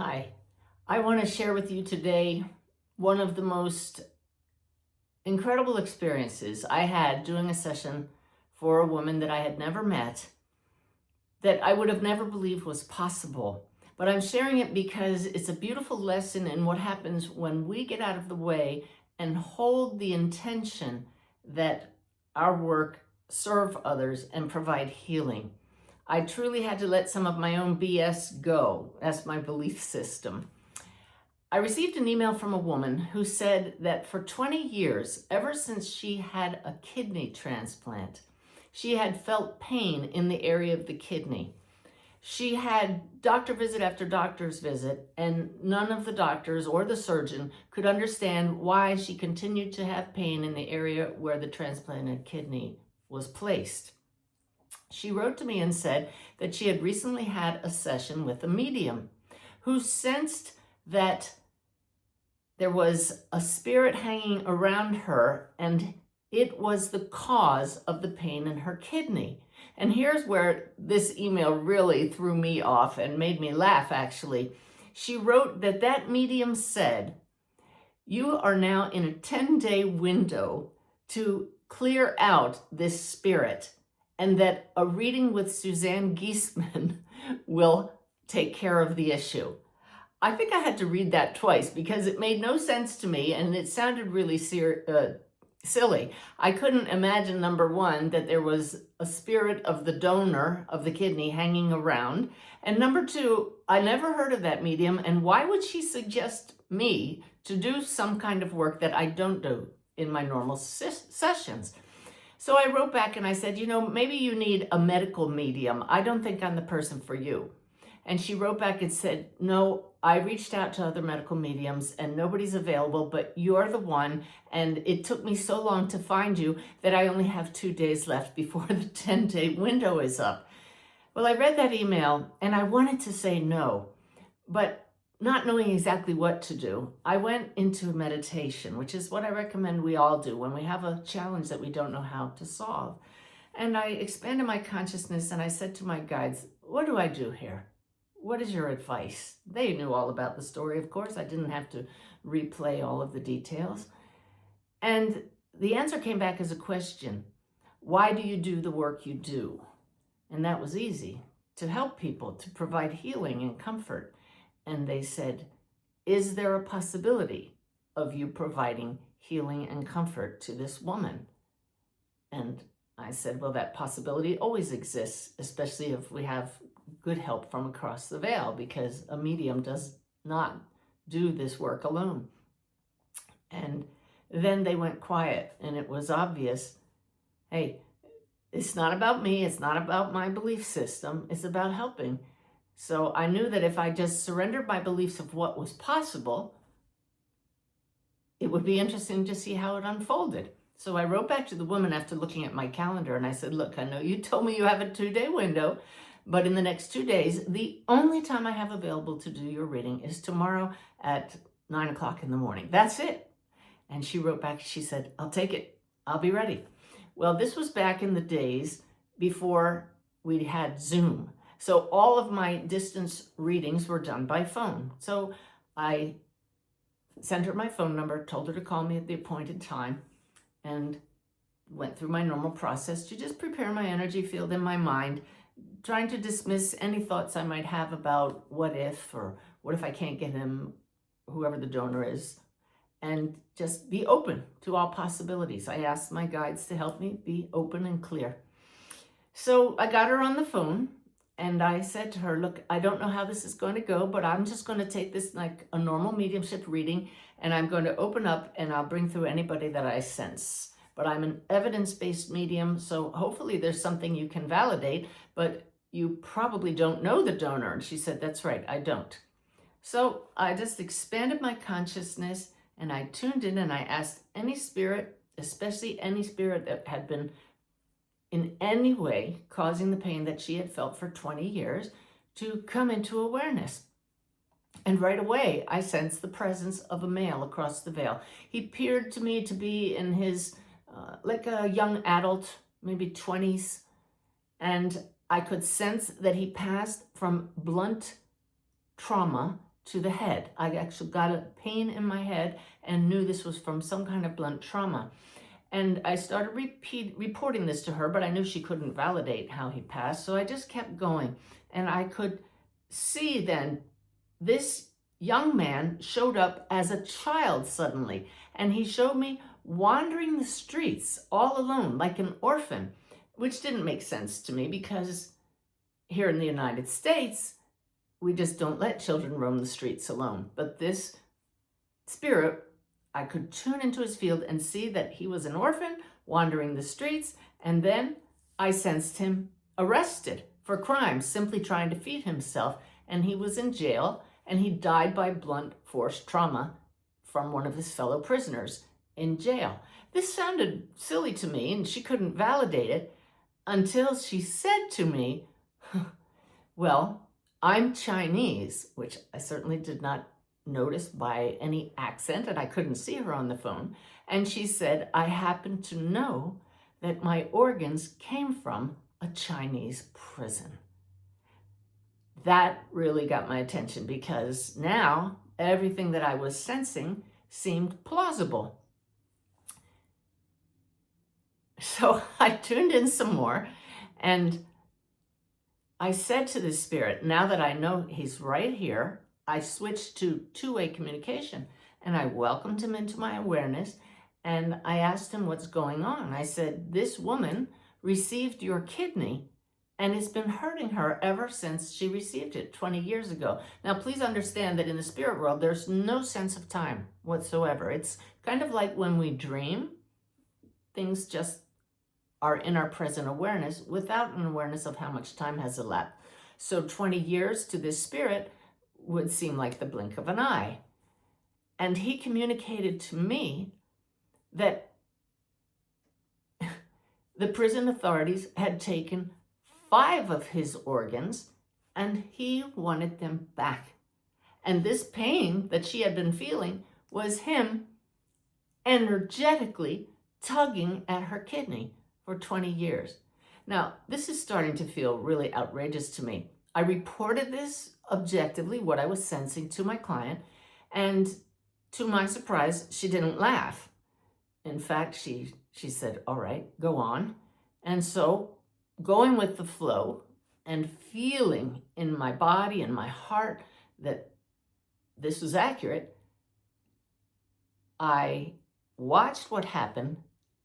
Hi, I want to share with you today one of the most incredible experiences I had doing a session for a woman that I had never met, that I would have never believed was possible. But I'm sharing it because it's a beautiful lesson in what happens when we get out of the way and hold the intention that our work serve others and provide healing. I truly had to let some of my own BS go. That's my belief system. I received an email from a woman who said that for 20 years, ever since she had a kidney transplant, she had felt pain in the area of the kidney. She had doctor visit after doctor's visit, and none of the doctors or the surgeon could understand why she continued to have pain in the area where the transplanted kidney was placed. She wrote to me and said that she had recently had a session with a medium who sensed that there was a spirit hanging around her, and it was the cause of the pain in her kidney. And here's where this email really threw me off and made me laugh, actually. She wrote that that medium said, "You are now in a 10-day window to clear out this spirit, and that a reading with Suzanne Giesemann will take care of the issue." I think I had to read that twice because it made no sense to me and it sounded really silly. I couldn't imagine, number one, that there was a spirit of the donor of the kidney hanging around. And number two, I never heard of that medium. And why would she suggest me to do some kind of work that I don't do in my normal sessions? So I wrote back and I said, maybe you need a medical medium. I don't think I'm the person for you. And she wrote back and said, "No, I reached out to other medical mediums and nobody's available, but you're the one. And it took me so long to find you that I only have 2 days left before the 10-day window is up." Well, I read that email and I wanted to say no, but not knowing exactly what to do, I went into meditation, which is what I recommend we all do when we have a challenge that we don't know how to solve. And I expanded my consciousness and I said to my guides, "What do I do here? What is your advice?" They knew all about the story, of course. I didn't have to replay all of the details. And the answer came back as a question. Why do you do the work you do? And that was easy. To help people, to provide healing and comfort. And they said, is there a possibility of you providing healing and comfort to this woman? And I said, well, that possibility always exists, especially if we have good help from across the veil, because a medium does not do this work alone. And then they went quiet, and it was obvious, hey, it's not about me, it's not about my belief system, it's about helping. So I knew that if I just surrendered my beliefs of what was possible, it would be interesting to see how it unfolded. So I wrote back to the woman after looking at my calendar and I said, look, I know you told me you have a 2-day window, but in the next 2 days, the only time I have available to do your reading is tomorrow at 9 o'clock in the morning. That's it. And she wrote back, she said, I'll take it. I'll be ready. Well, this was back in the days before we had Zoom. So all of my distance readings were done by phone. So I sent her my phone number, told her to call me at the appointed time, and went through my normal process to just prepare my energy field in my mind, trying to dismiss any thoughts I might have about what if, or what if I can't get him, whoever the donor is, and just be open to all possibilities. I asked my guides to help me be open and clear. So I got her on the phone and I said to her, look, I don't know how this is going to go, but I'm just going to take this like a normal mediumship reading, and I'm going to open up and I'll bring through anybody that I sense. But I'm an evidence-based medium, so hopefully there's something you can validate, but you probably don't know the donor. And she said, that's right, I don't. So I just expanded my consciousness and I tuned in and I asked any spirit, especially any spirit that had been in any way causing the pain that she had felt for 20 years, to come into awareness. And right away, I sensed the presence of a male across the veil. He appeared to me to be in his, like a young adult, maybe 20s. And I could sense that he passed from blunt trauma to the head. I actually got a pain in my head and knew this was from some kind of blunt trauma. And I started reporting this to her, but I knew she couldn't validate how he passed. So I just kept going. And I could see then this young man showed up as a child suddenly. And he showed me wandering the streets all alone, like an orphan, which didn't make sense to me because here in the United States, we just don't let children roam the streets alone. But this spirit, I could tune into his field and see that he was an orphan wandering the streets. And then I sensed him arrested for crimes, simply trying to feed himself. And he was in jail, and he died by blunt force trauma from one of his fellow prisoners in jail. This sounded silly to me, and she couldn't validate it until she said to me, well, I'm Chinese, which I certainly did not notice by any accent, and I couldn't see her on the phone. And she said, I happen to know that my organs came from a Chinese prison. That really got my attention because now everything that I was sensing seemed plausible. So I tuned in some more, and I said to the spirit, now that I know he's right here, I switched to two-way communication, and I welcomed him into my awareness, and I asked him what's going on. I said, this woman received your kidney, and it's been hurting her ever since she received it 20 years ago. Now, please understand that in the spirit world, there's no sense of time whatsoever. It's kind of like when we dream, things just are in our present awareness without an awareness of how much time has elapsed. So 20 years to this spirit would seem like the blink of an eye. And he communicated to me that the prison authorities had taken 5 of his organs and he wanted them back. And this pain that she had been feeling was him energetically tugging at her kidney for 20 years. Now, this is starting to feel really outrageous to me. I reported this objectively, what I was sensing, to my client, and to my surprise, she didn't laugh. In fact, she said, all right, go on. And so going with the flow and feeling in my body and my heart that this was accurate, I watched what happened.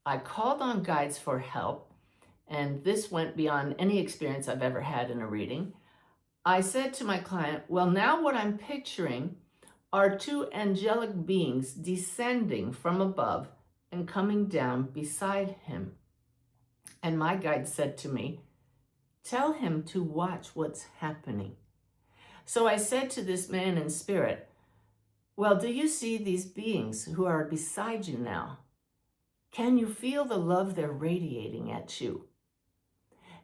I called on guides for help, and this went beyond any experience I've ever had in a reading. I said to my client, well, now what I'm picturing are 2 angelic beings descending from above and coming down beside him. And my guide said to me, tell him to watch what's happening. So I said to this man in spirit, well, do you see these beings who are beside you now? Can you feel the love they're radiating at you?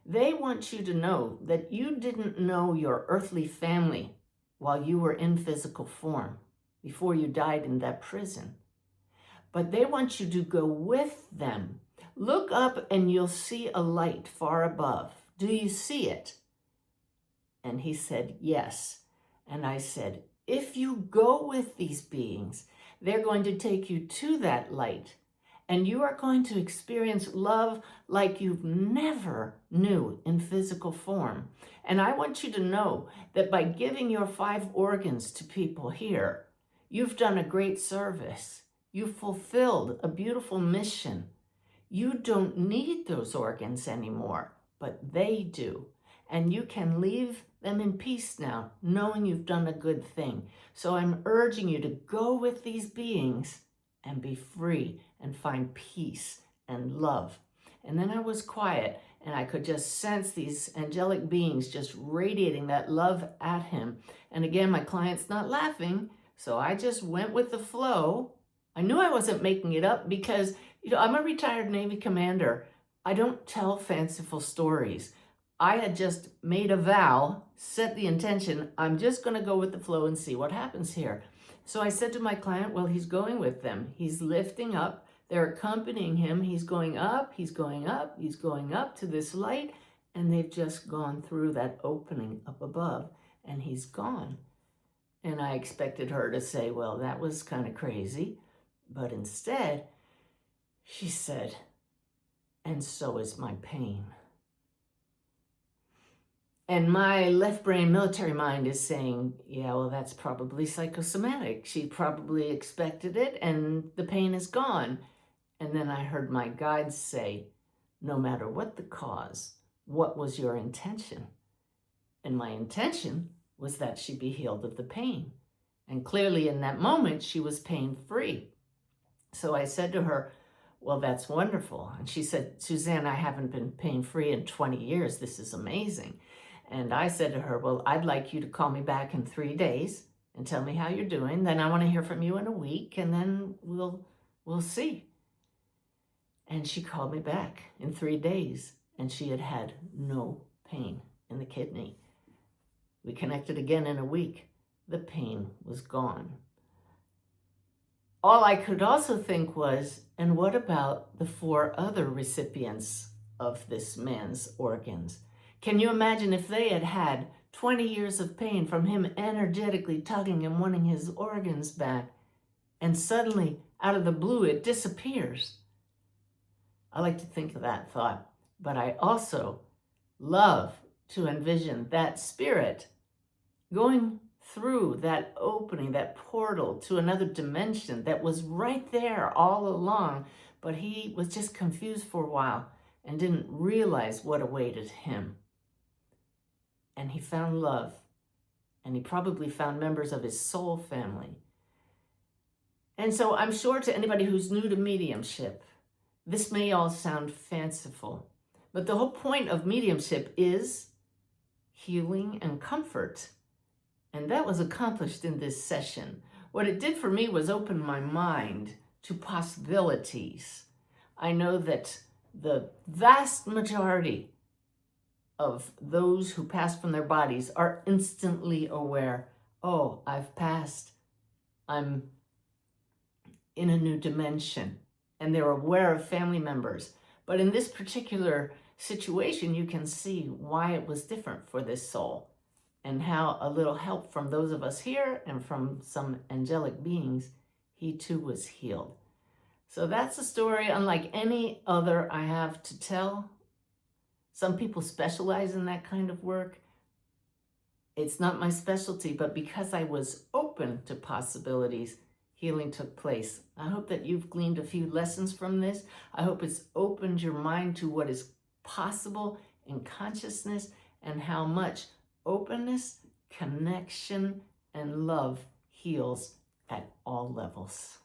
They want you to know that you didn't know your earthly family while you were in physical form, before you died in that prison. But they want you to go with them. Look up and you'll see a light far above. Do you see it? And he said, yes. And I said, if you go with these beings, they're going to take you to that light. And you are going to experience love like you've never knew in physical form. And I want you to know that by giving your 5 organs to people here, you've done a great service. You've fulfilled a beautiful mission. You don't need those organs anymore, but they do. And you can leave them in peace now, knowing you've done a good thing. So I'm urging you to go with these beings and be free and find peace and love. And then I was quiet, and I could just sense these angelic beings just radiating that love at him. And again, my client's not laughing, so I just went with the flow. I knew I wasn't making it up because, I'm a retired Navy commander. I don't tell fanciful stories. I had just made a vow, set the intention, I'm just going to go with the flow and see what happens here. So I said to my client, well, he's going with them. He's lifting up. They're accompanying him. He's going up, he's going up, he's going up to this light, and they've just gone through that opening up above, and he's gone. And I expected her to say, well, that was kind of crazy. But instead, she said, and so is my pain. And my left brain military mind is saying, yeah, well, that's probably psychosomatic. She probably expected it and the pain is gone. And then I heard my guides say, no matter what the cause, what was your intention? And my intention was that she be healed of the pain. And clearly in that moment, she was pain-free. So I said to her, well, that's wonderful. And she said, Suzanne, I haven't been pain-free in 20 years. This is amazing. And I said to her, well, I'd like you to call me back in 3 days and tell me how you're doing. Then I want to hear from you in a week, and then we'll see. And she called me back in 3 days, and she had had no pain in the kidney. We connected again in a week. The pain was gone. All I could also think was, and what about the 4 other recipients of this man's organs? Can you imagine if they had had 20 years of pain from him energetically tugging and wanting his organs back, and suddenly, out of the blue, it disappears? I like to think of that thought, but I also love to envision that spirit going through that opening, that portal to another dimension that was right there all along, but he was just confused for a while and didn't realize what awaited him. And he found love, and he probably found members of his soul family. And so I'm sure to anybody who's new to mediumship, this may all sound fanciful, but the whole point of mediumship is healing and comfort. And that was accomplished in this session. What it did for me was open my mind to possibilities. I know that the vast majority of those who pass from their bodies are instantly aware, oh, I've passed. I'm in a new dimension. And they're aware of family members. But in this particular situation, you can see why it was different for this soul, and how a little help from those of us here and from some angelic beings, he too was healed. So that's a story unlike any other I have to tell. Some people specialize in that kind of work. It's not my specialty, but because I was open to possibilities, healing took place. I hope that you've gleaned a few lessons from this. I hope it's opened your mind to what is possible in consciousness and how much openness, connection, and love heals at all levels.